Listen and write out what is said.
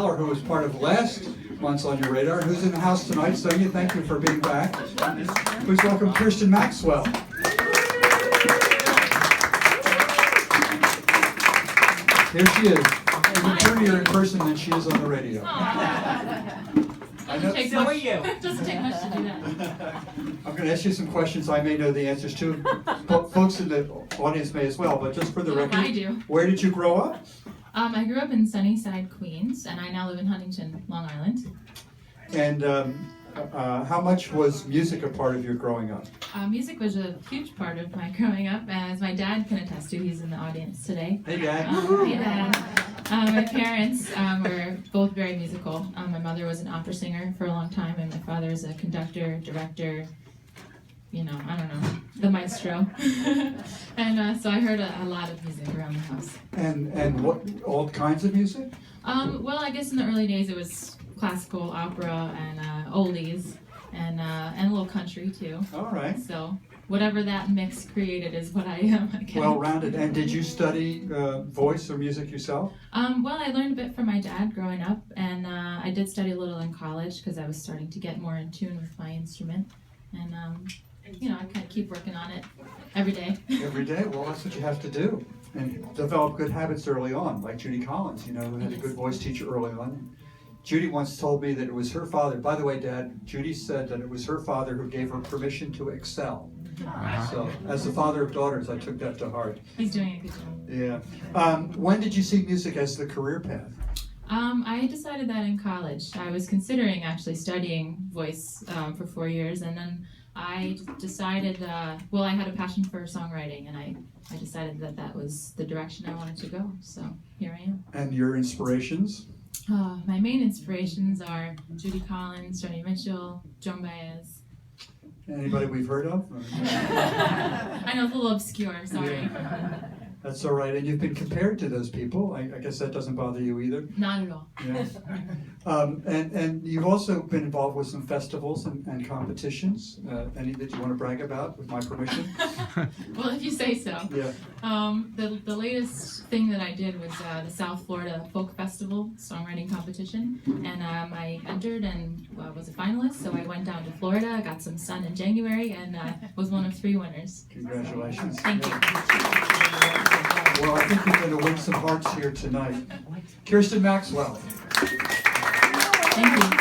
Who was part of last month's On Your Radar, who's in the house tonight. Sonia, thank you for being back. Please welcome Kirsten Maxwell. Here she is, even prettier in person than she is on the radio. Doesn't take much to do that. I'm going to ask you some questions I may know the answers to. Folks in the audience may as well, but just for the record, I do. Where did you grow up? I grew up in Sunnyside, Queens, and I now live in Huntington, Long Island. And how much was music a part of your growing up? Music was a huge part of my growing up, as my dad can attest to. He's in the audience today. Hey, Dad. Hey, Dad. My parents were both very musical. My mother was an opera singer for a long time, and my father is a conductor, director, I don't know, the maestro. And so I heard a lot of music around the house. And what, all kinds of music? Well, I guess in the early days it was classical, opera, and oldies, and a little country too. All right. So whatever that mix created is what I am. Well-rounded. And did you study voice or music yourself? Well, I learned a bit from my dad growing up, and I did study a little in college because I was starting to get more in tune with my instrument. And I kind of keep working on it every day. Every day? Well, that's what you have to do. And develop good habits early on, like Judy Collins, who had a good voice teacher early on. Judy once told me that it was her father. By the way, Dad, Judy said that it was her father who gave her permission to excel. So, as the father of daughters, I took that to heart. He's doing a good job. Yeah. When did you see music as the career path? I decided that in college. I was considering actually studying voice for 4 years, and then I decided, I had a passion for songwriting, and I decided that was the direction I wanted to go, so here I am. And your inspirations? My main inspirations are Judy Collins, Joni Mitchell, Joan Baez. Anybody we've heard of? I know it's a little obscure, sorry. Yeah. That's all right. And you've been compared to those people. I guess that doesn't bother you either? Not at all. Yeah. And you've also been involved with some festivals and competitions. Any that you want to brag about, with my permission? Well, if you say so. Yeah. The latest thing that I did was the South Florida Folk Festival Songwriting Competition. And I entered and was a finalist. So I went down to Florida, got some sun in January, and was one of 3 winners. Congratulations. Thank you. Well, I think you're going to win some hearts here tonight. Kirsten Maxwell. Thank you.